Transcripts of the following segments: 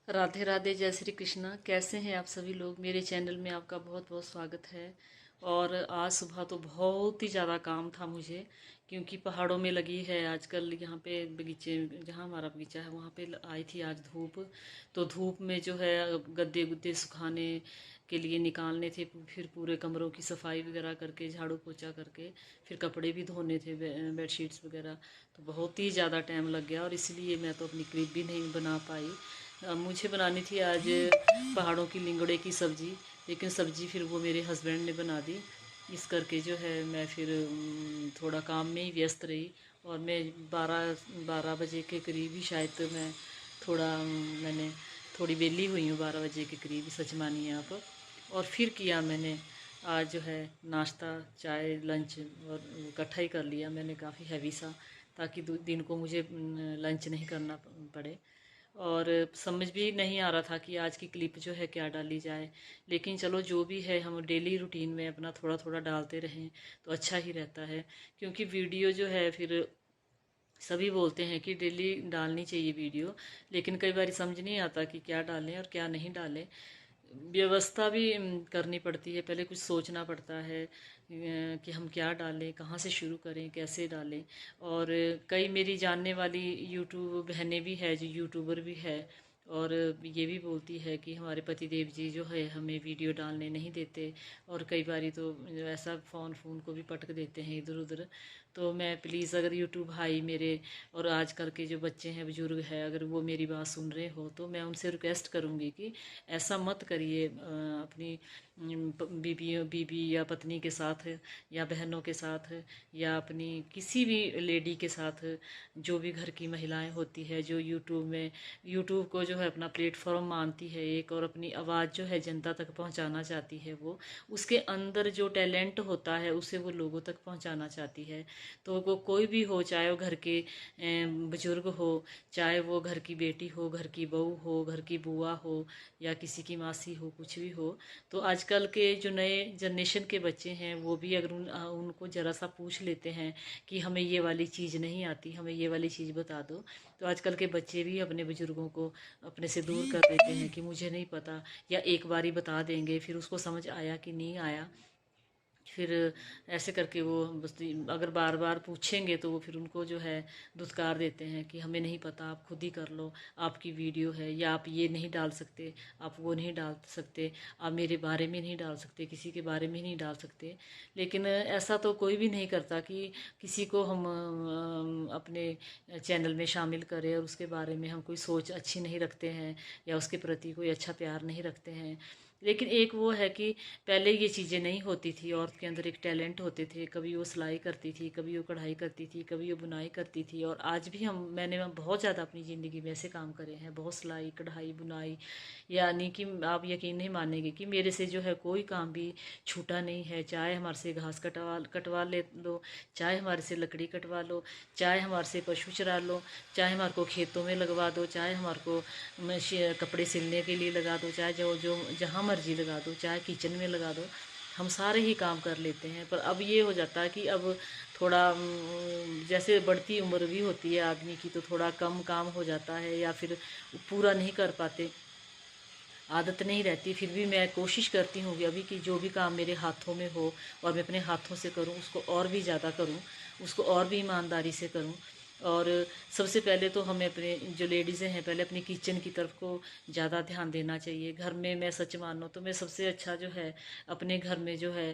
राधे राधे, जय श्री कृष्णा। कैसे हैं आप सभी लोग? मेरे चैनल में आपका बहुत बहुत स्वागत है। और आज सुबह तो बहुत ही ज़्यादा काम था मुझे, क्योंकि पहाड़ों में लगी है आजकल यहाँ पे बगीचे। जहाँ हमारा बगीचा है वहाँ पे आई थी आज धूप। तो धूप में जो है गद्दे गुद्दे सुखाने के लिए निकालने थे, फिर पूरे कमरों की सफाई वगैरह करके झाड़ू पोछा करके फिर कपड़े भी धोने थे, बेडशीट्स वगैरह। तो बहुत ही ज़्यादा टाइम लग गया और इसलिए मैं तो अपनी क्लिप भी नहीं बना पाई। मुझे बनानी थी आज पहाड़ों की लिंगड़े की सब्ज़ी, लेकिन सब्ज़ी फिर वो मेरे हस्बैंड ने बना दी। इस करके जो है मैं फिर थोड़ा काम में ही व्यस्त रही। और मैं 12 बजे के करीब ही शायद मैं थोड़ा मैंने थोड़ी वेली हुई हूँ, 12 बजे के करीब, सच मानिए आप। और फिर किया मैंने आज जो है नाश्ता, चाय, लंच और इकट्ठा ही कर लिया मैंने, काफ़ी हैवी सा, ताकि दिन को मुझे लंच नहीं करना पड़े। और समझ भी नहीं आ रहा था कि आज की क्लिप जो है क्या डाली जाए। लेकिन चलो जो भी है, हम डेली रूटीन में अपना थोड़ा थोड़ा डालते रहें तो अच्छा ही रहता है। क्योंकि वीडियो जो है फिर सभी बोलते हैं कि डेली डालनी चाहिए वीडियो, लेकिन कई बार समझ नहीं आता कि क्या डालें और क्या नहीं डालें। व्यवस्था भी करनी पड़ती है, पहले कुछ सोचना पड़ता है कि हम क्या डालें, कहाँ से शुरू करें, कैसे डालें। और कई मेरी जानने वाली यूट्यूब बहनें भी है जो यूट्यूबर भी है, और ये भी बोलती है कि हमारे पति देव जी जो है हमें वीडियो डालने नहीं देते। और कई बारी तो ऐसा फ़ोन फ़ोन को भी पटक देते हैं इधर उधर। तो मैं प्लीज़, अगर यूट्यूब भाई मेरे और आजकल के जो बच्चे हैं, बुजुर्ग हैं, अगर वो मेरी बात सुन रहे हो तो मैं उनसे रिक्वेस्ट करूँगी कि ऐसा मत करिए अपनी बीबी या पत्नी के साथ, या बहनों के साथ, या अपनी किसी भी लेडी के साथ। जो भी घर की महिलाएं होती है, जो यूट्यूब को जो है अपना प्लेटफॉर्म मानती है एक, और अपनी आवाज़ जो है जनता तक पहुंचाना चाहती है, वो उसके अंदर जो टैलेंट होता है उसे वो लोगों तक पहुंचाना चाहती है। तो वो कोई भी हो, चाहे वो घर के बुजुर्ग हो, चाहे वो घर की बेटी हो, घर की बहू हो, घर की बुआ हो, या किसी की मासी हो, कुछ भी हो। तो आजकल के जो नए जनरेशन के बच्चे हैं वो भी अगर उनको ज़रा सा पूछ लेते हैं कि हमें ये वाली चीज़ नहीं आती, हमें ये वाली चीज़ बता दो, तो आजकल के बच्चे भी अपने बुजुर्गों को अपने से दूर कर देते हैं कि मुझे नहीं पता, या एक बारी बता देंगे, फिर उसको समझ आया कि नहीं आया, फिर ऐसे करके वो बस अगर बार बार पूछेंगे तो वो फिर उनको जो है धुतकार देते हैं कि हमें नहीं पता, आप खुद ही कर लो, आपकी वीडियो है, या आप ये नहीं डाल सकते, आप वो नहीं डाल सकते, आप मेरे बारे में नहीं डाल सकते, किसी के बारे में नहीं डाल सकते। लेकिन ऐसा तो कोई भी नहीं करता कि किसी को हम अपने चैनल में शामिल करें और उसके बारे में हम कोई सोच अच्छी नहीं रखते हैं, या उसके प्रति कोई अच्छा प्यार नहीं रखते हैं। लेकिन एक वो है कि पहले ये चीज़ें नहीं होती थी, औरत के अंदर एक टैलेंट होते थे, कभी वो सिलाई करती थी, कभी वो कढ़ाई करती थी, कभी वो बुनाई करती थी। और आज भी मैंने बहुत ज़्यादा अपनी ज़िंदगी में ऐसे काम करे हैं, बहुत सिलाई कढ़ाई बुनाई, यानी कि आप यकीन नहीं मानेंगे कि मेरे से जो है कोई काम भी छूटा नहीं है। चाहे हमारे से घास कटवा कटवा ले लो, चाहे हमारे से लकड़ी कटवा लो, चाहे हमारे से पशु चरा लो, चाहे हमारे को खेतों में लगवा दो, चाहे हमारे को कपड़े सिलने के लिए लगा दो, चाहे जो जो जहाँ मर्जी लगा दो, चाहे किचन में लगा दो, हम सारे ही काम कर लेते हैं। पर अब ये हो जाता है कि अब थोड़ा जैसे बढ़ती उम्र भी होती है आदमी की, तो थोड़ा कम काम हो जाता है, या फिर पूरा नहीं कर पाते, आदत नहीं रहती। फिर भी मैं कोशिश करती हूँ कि अभी की जो भी काम मेरे हाथों में हो और मैं अपने हाथों से करूँ, उसको और भी ज़्यादा करूँ, उसको और भी ईमानदारी से करूँ। और सबसे पहले तो हमें अपने जो लेडीज़ें हैं, पहले अपनी किचन की तरफ को ज़्यादा ध्यान देना चाहिए। घर में मैं सच मानो तो मैं सबसे अच्छा जो है अपने घर में जो है,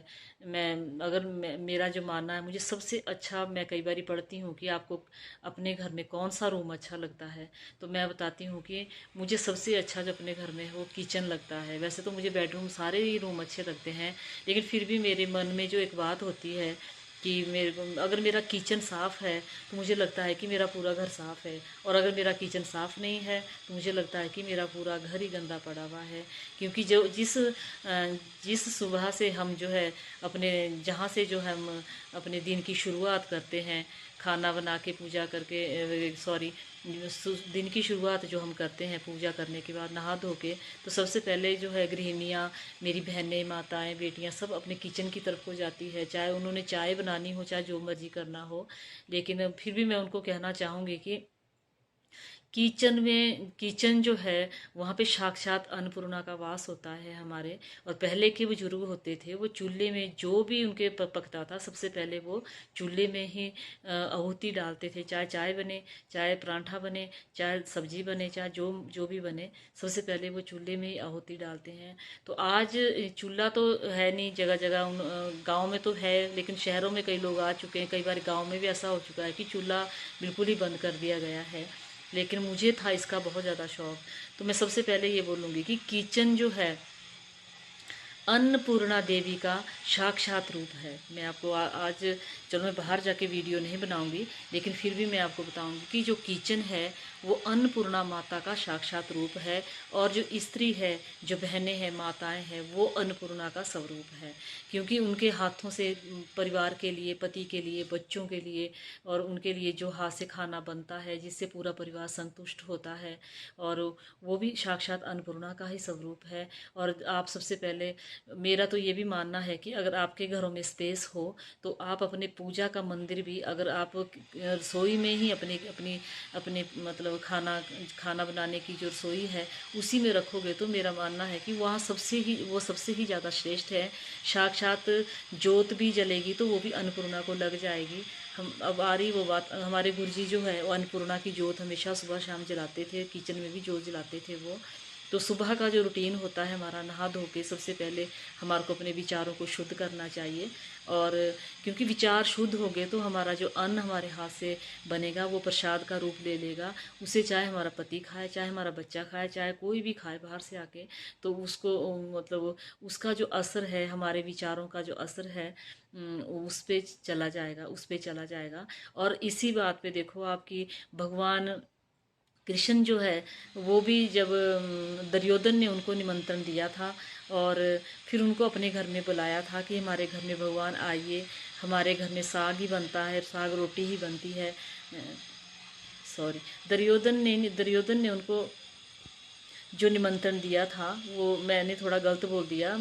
मेरा जो मानना है, मुझे सबसे अच्छा, मैं कई बार पढ़ती हूँ कि आपको अपने घर में कौन सा रूम अच्छा लगता है, तो मैं बताती हूँ कि मुझे सबसे अच्छा जो अपने घर में वो किचन लगता है। वैसे तो मुझे बेडरूम, सारे ही रूम अच्छे लगते हैं, लेकिन फिर भी मेरे मन में जो एक बात होती है कि अगर मेरा किचन साफ़ है तो मुझे लगता है कि मेरा पूरा घर साफ़ है, और अगर मेरा किचन साफ़ नहीं है तो मुझे लगता है कि मेरा पूरा घर ही गंदा पड़ा हुआ है। क्योंकि जो जिस सुबह से हम जो है अपने, जहाँ से जो हम अपने दिन की शुरुआत करते हैं, खाना बना के पूजा करके, सॉरी, दिन की शुरुआत जो हम करते हैं पूजा करने के बाद नहा धो के, तो सबसे पहले जो है गृहिणियाँ, मेरी बहनें, माताएं, बेटियां सब अपने किचन की तरफ को जाती है, चाहे उन्होंने चाय बनानी हो, चाहे जो मर्जी करना हो। लेकिन फिर भी मैं उनको कहना चाहूँगी किचन जो है वहाँ पे साक्षात अन्नपूर्णा का वास होता है हमारे। और पहले के बुजुर्ग होते थे वो चूल्हे में जो भी उनके पकता था सबसे पहले वो चूल्हे में ही आहुति डालते थे, चाहे चाय बने, चाहे पराठा बने, चाहे सब्जी बने, चाहे जो जो भी बने, सबसे पहले वो चूल्हे में ही आहुति डालते हैं। तो आज चूल्हा तो है नहीं जगह जगह, गांव में तो है लेकिन शहरों में कई लोग आ चुके हैं। कई बार गांव में भी ऐसा हो चुका है कि चूल्हा बिल्कुल ही बंद कर दिया गया है। लेकिन मुझे था इसका बहुत ज़्यादा शौक। तो मैं सबसे पहले ये बोलूँगी कि किचन जो है अन्नपूर्णा देवी का साक्षात रूप है। मैं आपको आज, चलो मैं बाहर जाके वीडियो नहीं बनाऊंगी लेकिन फिर भी मैं आपको बताऊंगी कि जो किचन है वो अन्नपूर्णा माता का साक्षात रूप है। और जो स्त्री है, जो बहनें हैं, माताएं हैं, वो अन्नपूर्णा का स्वरूप है। क्योंकि उनके हाथों से परिवार के लिए, पति के लिए, बच्चों के लिए और उनके लिए जो हाथ से खाना बनता है जिससे पूरा परिवार संतुष्ट होता है, और वो भी साक्षात अन्नपूर्णा का ही स्वरूप है। और आप सबसे पहले, मेरा तो ये भी मानना है कि अगर आपके घरों में स्पेस हो तो आप अपने पूजा का मंदिर भी, अगर आप रसोई में ही अपने अपनी अपने मतलब खाना बनाने की जो रसोई है उसी में रखोगे तो मेरा मानना है कि वहाँ सबसे ही ज़्यादा श्रेष्ठ है। साक्षात जोत भी जलेगी तो वो भी अन्नपूर्णा को लग जाएगी। हम अब आ रही वो बात, हमारे गुरुजी जो है वो अन्नपूर्णा की जोत हमेशा सुबह शाम जलाते थे, किचन में भी जोत जलाते थे वो। तो सुबह का जो रूटीन होता है हमारा, नहा धो के सबसे पहले हमारे को अपने विचारों को शुद्ध करना चाहिए। और क्योंकि विचार शुद्ध हो गए तो हमारा जो अन्न हमारे हाथ से बनेगा वो प्रसाद का रूप ले लेगा। उसे चाहे हमारा पति खाए, चाहे हमारा बच्चा खाए, चाहे कोई भी खाए बाहर से आके, तो उसको मतलब उसका जो असर है, हमारे विचारों का जो असर है उस पे चला जाएगा, उस पे चला जाएगा। और इसी बात पे देखो आपकी भगवान कृष्ण जो है वो भी जब दुर्योधन ने उनको निमंत्रण दिया था और फिर उनको अपने घर में बुलाया था कि हमारे घर में भगवान आइए, हमारे घर में साग ही बनता है, साग रोटी ही बनती है। सॉरी, दुर्योधन ने उनको जो निमंत्रण दिया था वो मैंने थोड़ा गलत बोल दिया।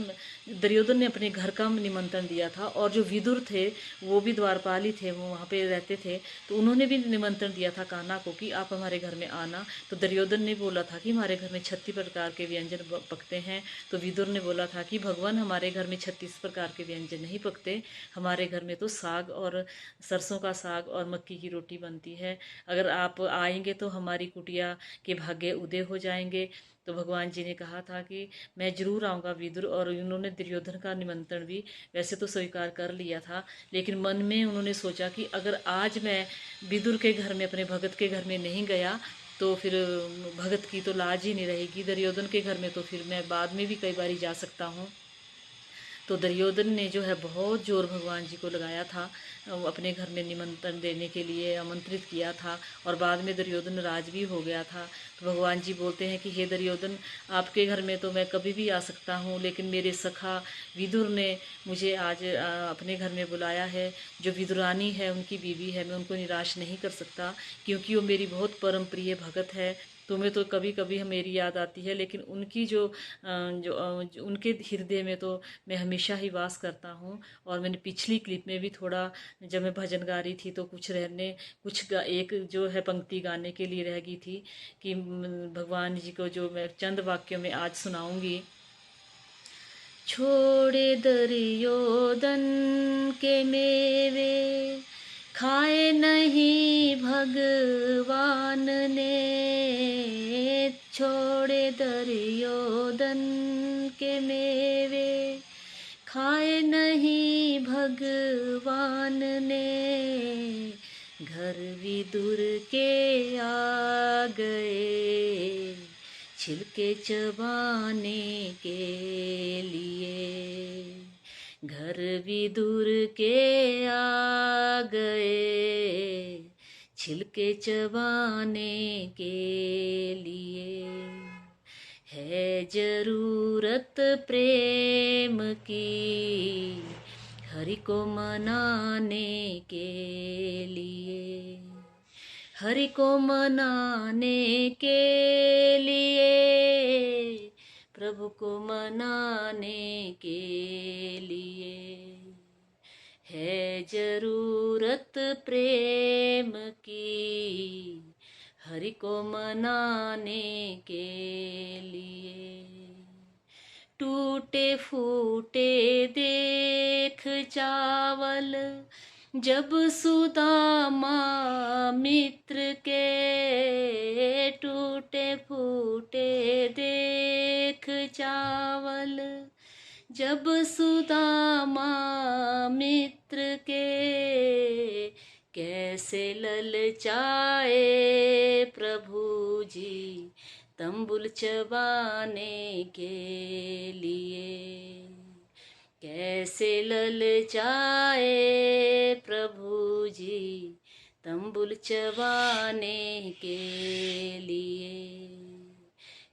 दुर्योधन ने अपने घर का निमंत्रण दिया था और जो विदुर थे वो भी द्वारपाल ही थे, वो वहाँ पे रहते थे, तो उन्होंने भी निमंत्रण दिया था कान्हा को कि आप हमारे घर में आना। तो दुर्योधन ने बोला था कि हमारे घर में 36 प्रकार के व्यंजन पकते हैं। तो विदुर ने बोला था कि भगवान हमारे घर में 36 प्रकार के व्यंजन नहीं पकते, हमारे घर में तो साग और सरसों का साग और मक्की की रोटी बनती है। अगर आप आएंगे तो हमारी कुटिया के भाग्य उदय हो जाएंगे। तो भगवान जी ने कहा था कि मैं जरूर आऊँगा विदुर, और उन्होंने दुर्योधन का निमंत्रण भी वैसे तो स्वीकार कर लिया था, लेकिन मन में उन्होंने सोचा कि अगर आज मैं विदुर के घर में, अपने भगत के घर में नहीं गया तो फिर भगत की तो लाज ही नहीं रहेगी। दुर्योधन के घर में तो फिर मैं बाद में भी कई बारी जा सकता हूँ। तो दुर्योधन ने जो है बहुत जोर भगवान जी को लगाया था, अपने घर में निमंत्रण देने के लिए आमंत्रित किया था, और बाद में दुर्योधन राज भी हो गया था। तो भगवान जी बोलते हैं कि हे दुर्योधन, आपके घर में तो मैं कभी भी आ सकता हूँ, लेकिन मेरे सखा विदुर ने मुझे आज अपने घर में बुलाया है। जो विदुरानी है, उनकी बीवी है, मैं उनको निराश नहीं कर सकता क्योंकि वो मेरी बहुत परम प्रिय भगत है। तुम्हें तो कभी कभी मेरी याद आती है, लेकिन उनकी जो उनके हृदय में तो मैं हमेशा ही वास करता हूँ। और मैंने पिछली क्लिप में भी थोड़ा, जब मैं भजन गा रही थी तो एक जो है पंक्ति गाने के लिए रह गई थी कि भगवान जी को जो मैं चंद वाक्यों में आज सुनाऊंगी। छोड़े दुर्योधन के मेवे, खाए नहीं भगवान ने। छोड़े दुर्योधन के मेवे, खाए नहीं भगवान ने। घर विदुर के आ गए, छिलके चबाने के लिए। घर विदुर के आ गए, छिलके चबाने के लिए। है जरूरत प्रेम की, हरि को मनाने के लिए। हरि को मनाने के लिए, प्रभु को मनाने के लिए। है जरूरत प्रेम की, हरि को मनाने के लिए। टूटे फूटे देख चावल जब सुदामा मित्र के, टूटे फूटे देख चावल जब सुदामा मित्र के, कैसे ललचाए प्रभु जी तंबुल चबाने के लिए। कैसे ललचाए प्रभु जी तंबुल चबाने के लिए।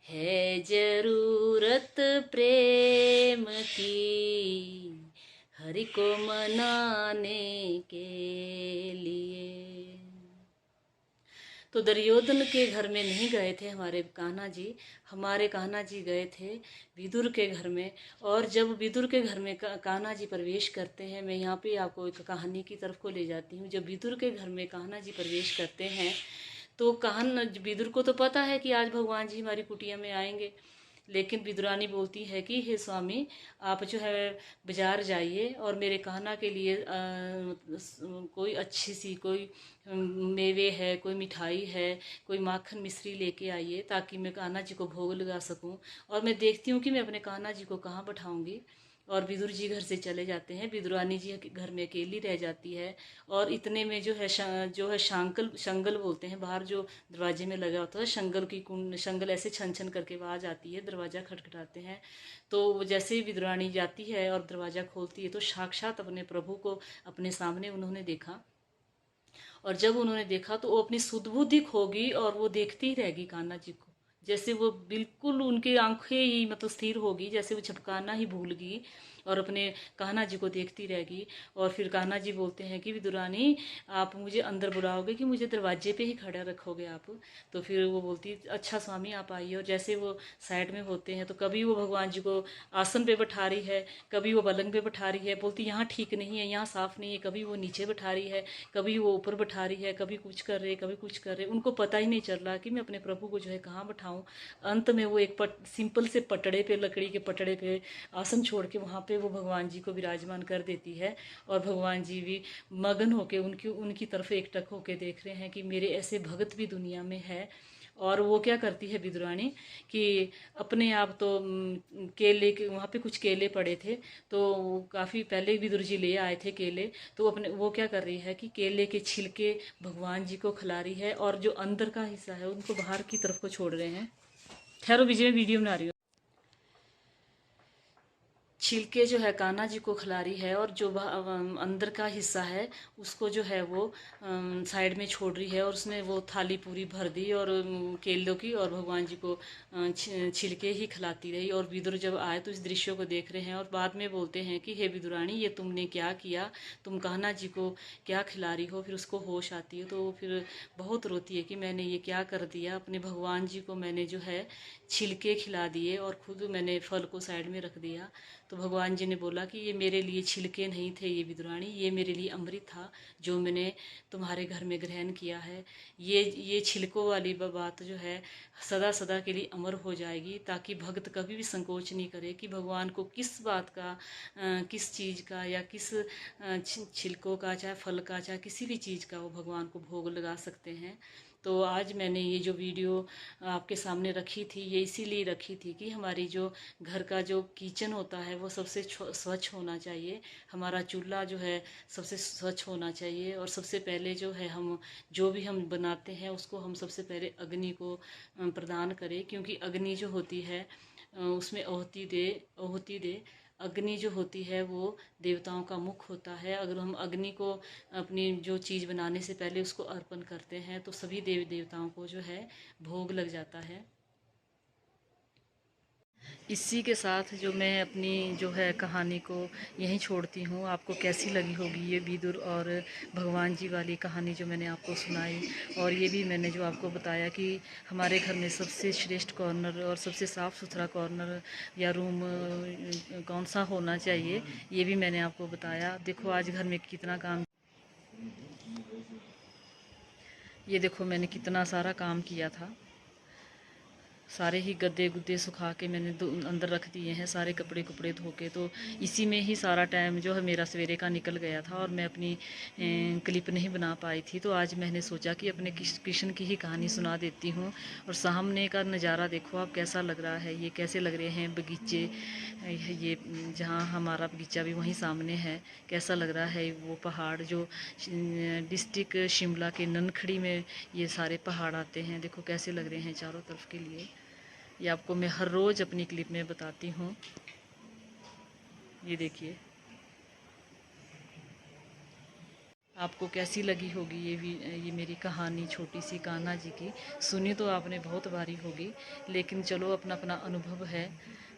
है जरूरत प्रेम की हरि को मनाने के लिए। तो दुर्योधन के घर में नहीं गए थे हमारे कान्हा जी गए थे विदुर के घर में। और जब विदुर के घर में कान्हा जी प्रवेश करते हैं, मैं यहाँ पे आपको एक कहानी की तरफ को ले जाती हूँ। जब विदुर के घर में कान्हा जी प्रवेश करते हैं तो विदुर को तो पता है कि आज भगवान जी हमारी कुटिया में आएंगे, लेकिन विदुरानी बोलती है कि हे स्वामी, आप जो है बाजार जाइए और मेरे कान्हा के लिए कोई अच्छी सी कोई मेवे है, कोई मिठाई है, कोई माखन मिश्री लेके आइए ताकि मैं कान्हा जी को भोग लगा सकूं। और मैं देखती हूँ कि मैं अपने कान्हा जी को कहाँ बैठाऊंगी। और विदुर जी घर से चले जाते हैं, विदुरानी जी घर में अकेली रह जाती है। और इतने में जो है शंगल बोलते हैं, बाहर जो दरवाजे में लगा होता है शंगल ऐसे छन छन करके आवाज आती है, दरवाजा खटखटाते हैं। तो जैसे ही विदुरानी जाती है और दरवाजा खोलती है तो साक्षात अपने प्रभु को अपने सामने उन्होंने देखा। और जब उन्होंने देखा तो वो अपनी सुधबुद्धि खो गई और वो देखती ही रह गई कान्हा जी को। जैसे वो बिल्कुल उनकी आंखें ही मतलब स्थिर हो गई, जैसे वो झपकाना ही भूल गई और अपने कान्हा जी को देखती रह गई। और फिर कान्हा जी बोलते हैं कि विदुरानी, आप मुझे अंदर बुलाओगे कि मुझे दरवाजे पे ही खड़ा रखोगे आप? तो फिर वो बोलती अच्छा स्वामी आप आइए। और जैसे वो साइड में होते हैं तो कभी वो भगवान जी को आसन पे बैठा रही है, कभी वो पलंग पे बैठा रही है, बोलती यहाँ ठीक नहीं है, यहाँ साफ नहीं है। कभी वो नीचे बैठा रही है, कभी वो ऊपर बैठा रही है, कभी कुछ कर रहे कभी कुछ कर रहे। उनको पता ही नहीं चल रहा कि मैं अपने प्रभु को जो है कहाँ बैठाऊं। अंत में वो एक सिंपल से पटड़े पे, लकड़ी के पटड़े पे आसन छोड़ के वहाँ पे वो भगवान जी को विराजमान कर देती है। और भगवान जी भी मगन होके उनकी उनकी तरफ एकटक होके देख रहे हैं कि मेरे ऐसे भगत भी दुनिया में है। और वो क्या करती है विदुरानी कि अपने आप तो केले के वहाँ पे कुछ केले पड़े थे, तो काफ़ी पहले विदुर जी ले आए थे केले। तो अपने वो क्या कर रही है कि केले के छिलके भगवान जी को खिला रही है और जो अंदर का हिस्सा है उनको बाहर की तरफ को छोड़ रहे हैं। ठहरो विजय, में वीडियो बना रही हूँ। छिलके जो है कान्हा जी को खिला रही है और जो अंदर का हिस्सा है उसको जो है वो साइड में छोड़ रही है। और उसने वो थाली पूरी भर दी और केलों की, और भगवान जी को छिलके ही खिलाती रही। और विदुर जब आए तो इस दृश्य को देख रहे हैं और बाद में बोलते हैं कि हे विदुरानी, ये तुमने क्या किया, तुम कान्हा जी को क्या खिला रही हो? फिर उसको होश आती है तो फिर बहुत रोती है कि मैंने ये क्या कर दिया, अपने भगवान जी को मैंने जो है छिलके खिला दिए और खुद मैंने फल को साइड में रख दिया। तो भगवान जी ने बोला कि ये मेरे लिए छिलके नहीं थे ये विदुरानी, ये मेरे लिए अमृत था जो मैंने तुम्हारे घर में ग्रहण किया है। ये छिलकों वाली बात जो है सदा सदा के लिए अमर हो जाएगी, ताकि भक्त कभी भी संकोच नहीं करे कि भगवान को किस बात का, किस चीज़ का या किस छिलकों का, चाहे फल का, चाहे किसी भी चीज़ का वो भगवान को भोग लगा सकते हैं। तो आज मैंने ये जो वीडियो आपके सामने रखी थी, ये इसीलिए रखी थी कि हमारी जो घर का जो किचन होता है वो सबसे स्वच्छ होना चाहिए। हमारा चूल्हा जो है सबसे स्वच्छ होना चाहिए। और सबसे पहले जो है हम जो भी हम बनाते हैं उसको हम सबसे पहले अग्नि को प्रदान करें, क्योंकि अग्नि जो होती है उसमें आहुति दे। अग्नि जो होती है वो देवताओं का मुख होता है। अगर हम अग्नि को अपनी जो चीज़ बनाने से पहले उसको अर्पण करते हैं तो सभी देवी देवताओं को जो है भोग लग जाता है। इसी के साथ जो मैं अपनी जो है कहानी को यहीं छोड़ती हूँ। आपको कैसी लगी होगी ये विदुर और भगवान जी वाली कहानी जो मैंने आपको सुनाई, और ये भी मैंने जो आपको बताया कि हमारे घर में सबसे श्रेष्ठ कॉर्नर और सबसे साफ़ सुथरा कॉर्नर या रूम कौन सा होना चाहिए, ये भी मैंने आपको बताया। देखो आज घर में कितना काम। ये देखो मैंने कितना सारा काम किया था। सारे ही गद्दे गुद्दे सुखा के मैंने अंदर रख दिए हैं, सारे कपड़े कुपड़े धो के। तो इसी में ही सारा टाइम जो है मेरा सवेरे का निकल गया था और मैं अपनी क्लिप नहीं बना पाई थी। तो आज मैंने सोचा कि अपने कृष्ण की ही कहानी सुना देती हूँ। और सामने का नज़ारा देखो आप, कैसा लग रहा है, ये कैसे लग रहे हैं बगीचे। ये जहाँ हमारा बगीचा भी वहीं सामने है, कैसा लग रहा है वो पहाड़ जो डिस्ट्रिक्ट शिमला के ननखड़ी में ये सारे पहाड़ आते हैं। देखो कैसे लग रहे हैं चारों तरफ के लिए। ये आपको मैं हर रोज़ अपनी क्लिप में बताती हूँ। ये देखिए, आपको कैसी लगी होगी ये मेरी कहानी छोटी सी कान्हा जी की। सुनी तो आपने बहुत बारी होगी, लेकिन चलो अपना अपना अनुभव है।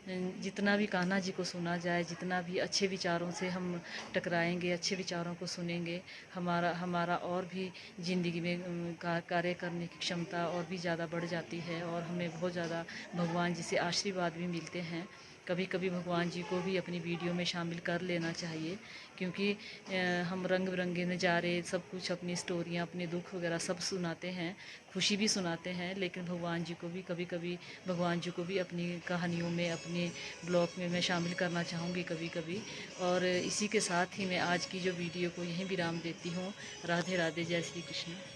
जितना भी कान्हा जी को सुना जाए, जितना भी अच्छे विचारों से हम टकराएंगे, अच्छे विचारों को सुनेंगे, हमारा हमारा और भी ज़िंदगी में कार्य करने की क्षमता और भी ज़्यादा बढ़ जाती है और हमें बहुत ज़्यादा भगवान जी से आशीर्वाद भी मिलते हैं। कभी कभी भगवान जी को भी अपनी वीडियो में शामिल कर लेना चाहिए, क्योंकि हम रंग बिरंगे नज़ारे सब कुछ, अपनी स्टोरियाँ, अपने दुख वगैरह सब सुनाते हैं, खुशी भी सुनाते हैं। लेकिन भगवान जी को भी कभी कभी, भगवान जी को भी अपनी कहानियों में, अपने ब्लॉग में मैं शामिल करना चाहूँगी कभी कभी। और इसी के साथ ही मैं आज की जो वीडियो को यहीं विराम देती हूँ। राधे राधे, जय श्री कृष्ण।